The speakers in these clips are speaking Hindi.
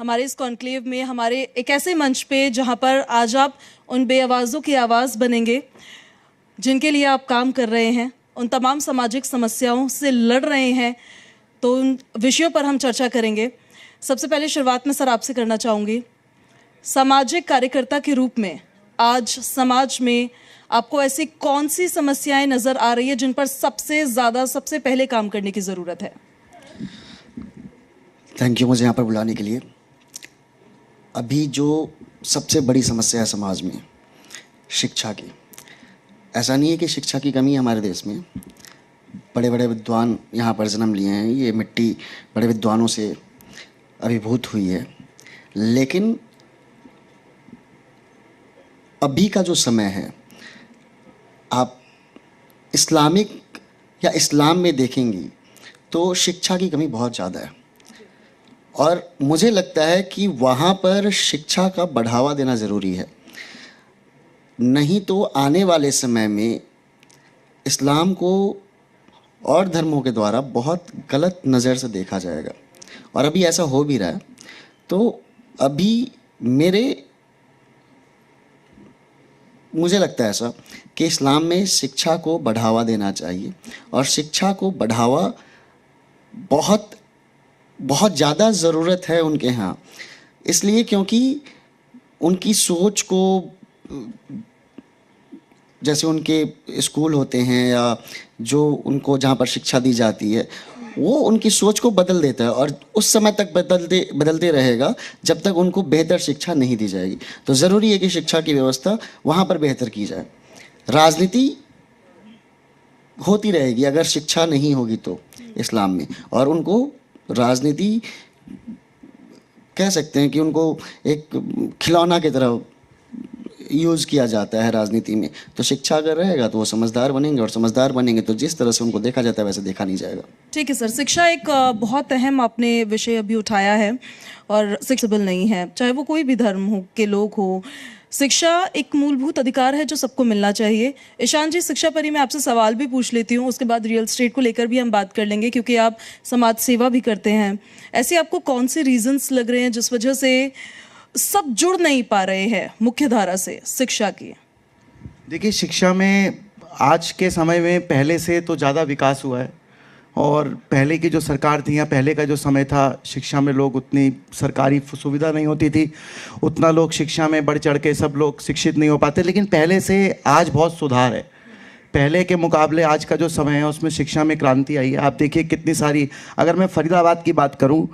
हमारे इस कॉन्क्लेव में, हमारे एक ऐसे मंच पे जहां पर आज आप उन बेआवाज़ों की आवाज़ बनेंगे जिनके लिए आप काम कर रहे हैं, उन तमाम सामाजिक समस्याओं से लड़ रहे हैं। तो उन विषयों पर हम चर्चा करेंगे। सबसे पहले शुरुआत में सर आपसे करना चाहूँगी, सामाजिक कार्यकर्ता के रूप में आज समाज में आपको ऐसी कौन सी समस्याएं नज़र आ रही है जिन पर सबसे ज़्यादा सबसे पहले काम करने की ज़रूरत है? थैंक यू मुझे यहाँ पर बुलाने के लिए। अभी जो सबसे बड़ी समस्या है समाज में, शिक्षा की। ऐसा नहीं है कि शिक्षा की कमी है हमारे देश में। बड़े बड़े विद्वान यहाँ पर जन्म लिए हैं, ये मिट्टी बड़े विद्वानों से अभिभूत हुई है। लेकिन अभी का जो समय है, आप इस्लामिक या इस्लाम में देखेंगी तो शिक्षा की कमी बहुत ज़्यादा है। और मुझे लगता है कि वहाँ पर शिक्षा का बढ़ावा देना ज़रूरी है, नहीं तो आने वाले समय में इस्लाम को और धर्मों के द्वारा बहुत गलत नज़र से देखा जाएगा। और अभी ऐसा हो भी रहा है। तो अभी मुझे लगता है ऐसा कि इस्लाम में शिक्षा को बढ़ावा देना चाहिए। और शिक्षा को बढ़ावा बहुत बहुत ज़्यादा ज़रूरत है उनके यहाँ, इसलिए क्योंकि उनकी सोच को, जैसे उनके स्कूल होते हैं या जो उनको जहाँ पर शिक्षा दी जाती है, वो उनकी सोच को बदल देता है और उस समय तक बदलते रहेगा जब तक उनको बेहतर शिक्षा नहीं दी जाएगी। तो ज़रूरी है कि शिक्षा की व्यवस्था वहाँ पर बेहतर की जाए। राजनीति होती रहेगी अगर शिक्षा नहीं होगी तो इस्लाम में, और उनको राजनीति कह सकते हैं कि उनको एक खिलौना की तरह यूज़ किया जाता है राजनीति में। तो शिक्षा अगर रहेगा तो वो समझदार बनेंगे, और समझदार बनेंगे तो जिस तरह से उनको देखा जाता है वैसे देखा नहीं जाएगा। ठीक है सर, शिक्षा एक बहुत अहम आपने विषय अभी उठाया है और शिक्षाबल नहीं है, चाहे वो कोई भी धर्म हो के लोग हो। शिक्षा एक मूलभूत अधिकार है जो सबको मिलना चाहिए। ईशान जी, शिक्षा पर ही मैं आपसे सवाल भी पूछ लेती हूँ, उसके बाद रियल एस्टेट को लेकर भी हम बात कर लेंगे क्योंकि आप समाज सेवा भी करते हैं। ऐसे आपको कौन से रीजंस लग रहे हैं जिस वजह से सब जुड़ नहीं पा रहे हैं मुख्य धारा से शिक्षा की? देखिए, शिक्षा में आज के समय में पहले से तो ज़्यादा विकास हुआ है। और पहले की जो सरकार थी या पहले का जो समय था, शिक्षा में लोग उतनी सरकारी सुविधा नहीं होती थी, उतना लोग शिक्षा में बढ़ चढ़ के सब लोग शिक्षित नहीं हो पाते। लेकिन पहले से आज बहुत सुधार है। पहले के मुकाबले आज का जो समय है उसमें शिक्षा में क्रांति आई है। आप देखिए कितनी सारी, अगर मैं फरीदाबाद की बात करूं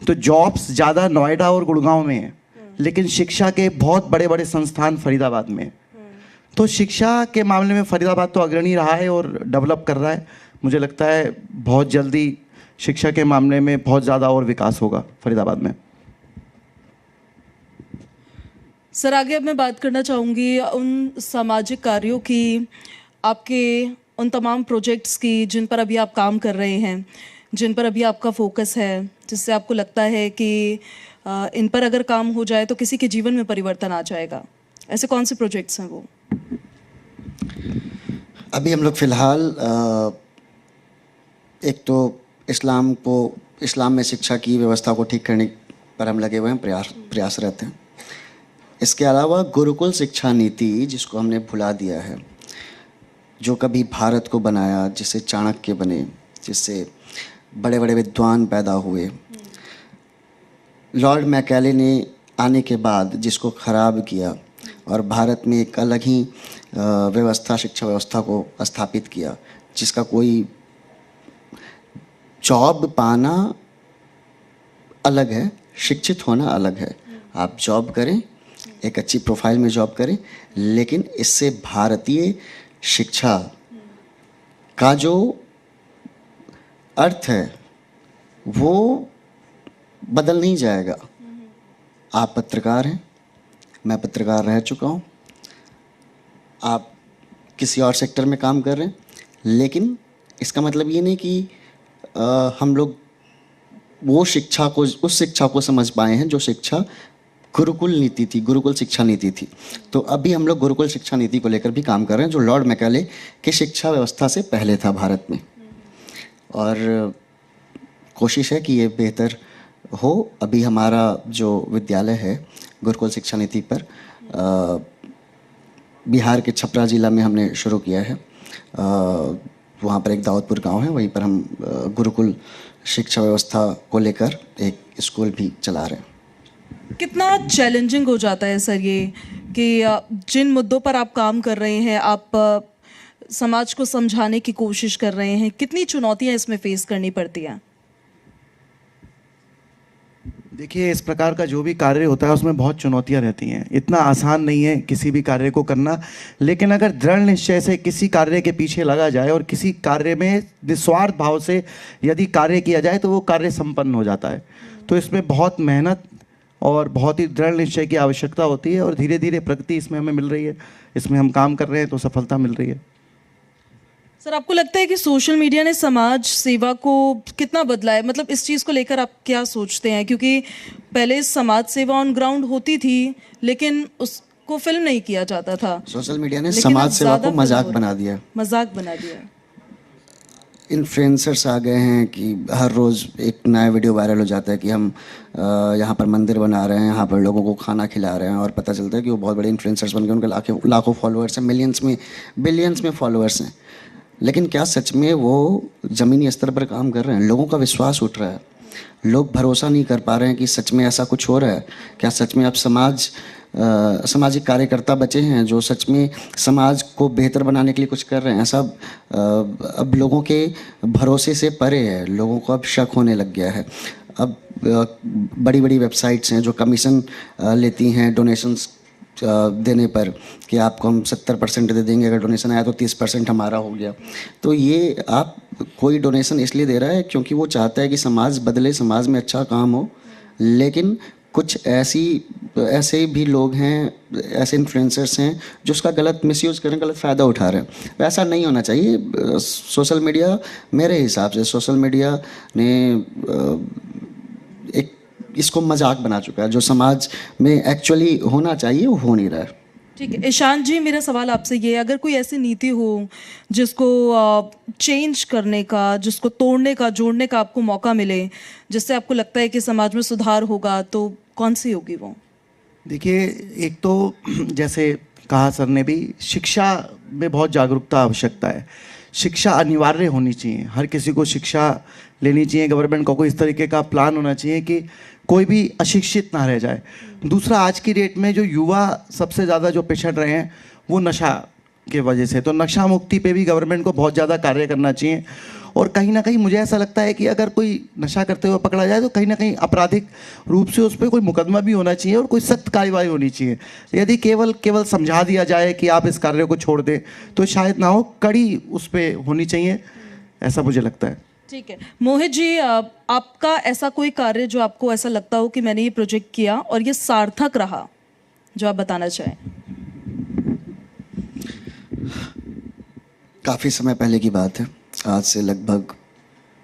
तो जॉब्स ज़्यादा नोएडा और गुड़गांव में है, लेकिन शिक्षा के बहुत बड़े बड़े संस्थान फरीदाबाद में। तो शिक्षा के मामले में फरीदाबाद तो अग्रणी रहा है और डेवलप कर रहा है। मुझे लगता है बहुत जल्दी शिक्षा के मामले में बहुत ज़्यादा और विकास होगा फरीदाबाद में। सर, आगे अब मैं बात करना चाहूँगी उन सामाजिक कार्यों की, आपके उन तमाम प्रोजेक्ट्स की जिन पर अभी आप काम कर रहे हैं, जिन पर अभी आपका फोकस है, जिससे आपको लगता है कि इन पर अगर काम हो जाए तो किसी के जीवन में परिवर्तन आ जाएगा। ऐसे कौन से प्रोजेक्ट्स हैं वो? अभी हम लोग फ़िलहाल एक तो इस्लाम में शिक्षा की व्यवस्था को ठीक करने पर हम लगे हुए हैं, प्रयासरत हैं। इसके अलावा गुरुकुल शिक्षा नीति, जिसको हमने भुला दिया है, जो कभी भारत को बनाया, जिससे चाणक्य बने, जिससे बड़े बड़े विद्वान पैदा हुए, लॉर्ड मैकाले ने आने के बाद जिसको ख़राब किया और भारत में एक अलग ही शिक्षा व्यवस्था को स्थापित किया, जिसका कोई जॉब पाना अलग है, शिक्षित होना अलग है। आप जॉब करें, एक अच्छी प्रोफाइल में जॉब करें, लेकिन इससे भारतीय शिक्षा का जो अर्थ है वो बदल नहीं जाएगा। आप पत्रकार हैं, मैं पत्रकार रह चुका हूँ, आप किसी और सेक्टर में काम कर रहे हैं, लेकिन इसका मतलब ये नहीं कि हम लोग उस शिक्षा को समझ पाए हैं जो शिक्षा गुरुकुल नीति थी, गुरुकुल शिक्षा नीति थी। तो अभी हम लोग गुरुकुल शिक्षा नीति को लेकर भी काम कर रहे हैं, जो लॉर्ड मैकाले की शिक्षा व्यवस्था से पहले था भारत में, और कोशिश है कि ये बेहतर हो। अभी हमारा जो विद्यालय है गुरुकुल शिक्षा नीति पर बिहार के छपरा ज़िला में हमने शुरू किया है। वहाँ पर एक दाऊदपुर गांव है, वहीं पर हम गुरुकुल शिक्षा व्यवस्था को लेकर एक स्कूल भी चला रहे हैं। कितना चैलेंजिंग हो जाता है सर ये कि जिन मुद्दों पर आप काम कर रहे हैं, आप समाज को समझाने की कोशिश कर रहे हैं, कितनी चुनौतियां इसमें फेस करनी पड़ती हैं? देखिए, इस प्रकार का जो भी कार्य होता है उसमें बहुत चुनौतियां रहती हैं। इतना आसान नहीं है किसी भी कार्य को करना, लेकिन अगर दृढ़ निश्चय से किसी कार्य के पीछे लगा जाए और किसी कार्य में निस्वार्थ भाव से यदि कार्य किया जाए तो वो कार्य संपन्न हो जाता है। तो इसमें बहुत मेहनत और बहुत ही दृढ़ निश्चय की आवश्यकता होती है और धीरे धीरे प्रगति इसमें हमें मिल रही है। इसमें हम काम कर रहे हैं तो सफलता मिल रही है। सर, आपको लगता है कि सोशल मीडिया ने समाज सेवा को कितना बदला है? मतलब इस चीज़ को लेकर आप क्या सोचते हैं? क्योंकि पहले समाज सेवा ऑन ग्राउंड होती थी लेकिन उसको फिल्म नहीं किया जाता था। सोशल मीडिया ने लेकिन समाज अब सेवा ज़्यादा को मजाक फिल्म बना दिया। मजाक बना दिया। इन्फ्लुएंसर्स आ गए हैं कि हर रोज़ एक नया वीडियो वायरल हो जाता है कि हम यहाँ पर मंदिर बना रहे हैं, यहाँ पर लोगों को खाना खिला रहे हैं, और पता चलता है कि वो बहुत बड़े इन्फ्लुएंसर्स बन गए। उनके लाखों फॉलोअर्स हैं, बिलियंस में फॉलोअर्स हैं। लेकिन क्या सच में वो ज़मीनी स्तर पर काम कर रहे हैं? लोगों का विश्वास उठ रहा है, लोग भरोसा नहीं कर पा रहे हैं कि सच में ऐसा कुछ हो रहा है। क्या सच में अब सामाजिक कार्यकर्ता बचे हैं जो सच में समाज को बेहतर बनाने के लिए कुछ कर रहे हैं? ऐसा अब लोगों के भरोसे से परे है। लोगों को अब शक होने लग गया है। अब बड़ी बड़ी वेबसाइट्स हैं जो कमीशन लेती हैं डोनेशंस देने पर कि आपको हम 70% दे देंगे, अगर डोनेशन आया तो 30% हमारा हो गया। तो ये आप कोई डोनेशन इसलिए दे रहा है क्योंकि वो चाहता है कि समाज बदले, समाज में अच्छा काम हो। लेकिन कुछ ऐसे भी लोग हैं, ऐसे इन्फ्लुएंसर्स हैं जो उसका गलत मिसयूज़ कर रहे हैं, गलत फ़ायदा उठा रहे हैं। वैसा नहीं होना चाहिए। सोशल मीडिया, मेरे हिसाब से सोशल मीडिया ने एक इसको मजाक बना चुका है। जो समाज में एक्चुअली होना चाहिए वो हो नहीं रहा है। ठीक है ईशान जी, मेरा सवाल आपसे ये है, अगर कोई ऐसी नीति हो जिसको चेंज करने का, जिसको तोड़ने का, जोड़ने का आपको मौका मिले, जिससे आपको लगता है कि समाज में सुधार होगा, तो कौन सी होगी वो? देखिए, एक तो जैसे कहा सर ने भी, शिक्षा में बहुत जागरूकता आवश्यकता है। शिक्षा अनिवार्य होनी चाहिए, हर किसी को शिक्षा लेनी चाहिए। गवर्नमेंट को कोई इस तरीके का प्लान होना चाहिए कि कोई भी अशिक्षित ना रह जाए। दूसरा, आज की डेट में जो युवा सबसे ज़्यादा जो पिछड़ रहे हैं वो नशा के वजह से, तो नशा मुक्ति पे भी गवर्नमेंट को बहुत ज़्यादा कार्य करना चाहिए। और कहीं ना कहीं मुझे ऐसा लगता है कि अगर कोई नशा करते हुए पकड़ा जाए तो कहीं ना कहीं आपराधिक रूप से उस पर कोई मुकदमा भी होना चाहिए और कोई सख्त कार्रवाई होनी चाहिए। यदि केवल समझा दिया जाए कि आप इस कार्य को छोड़ दें तो शायद ना हो, कड़ी उस पर होनी चाहिए, ऐसा मुझे लगता है। ठीक है मोहित जी, आपका ऐसा कोई कार्य जो आपको ऐसा लगता हो कि मैंने ये प्रोजेक्ट किया और ये सार्थक रहा, जो आप बताना चाहें? काफ़ी समय पहले की बात है, आज से लगभग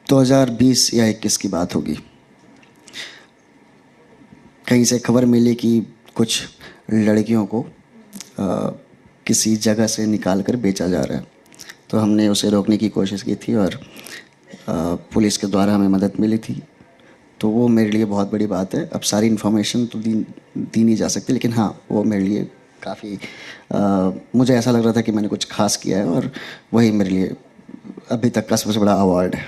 2020 या 21 की बात होगी। कहीं से खबर मिली कि कुछ लड़कियों को किसी जगह से निकाल कर बेचा जा रहा है। तो हमने उसे रोकने की कोशिश की थी और पुलिस के द्वारा हमें मदद मिली थी। तो वो मेरे लिए बहुत बड़ी बात है। अब सारी इन्फॉर्मेशन तो दी नहीं जा सकती, लेकिन हाँ, वो मेरे लिए काफ़ी मुझे ऐसा लग रहा था कि मैंने कुछ खास किया है और वही मेरे लिए अभी तक का सबसे बड़ा अवार्ड है।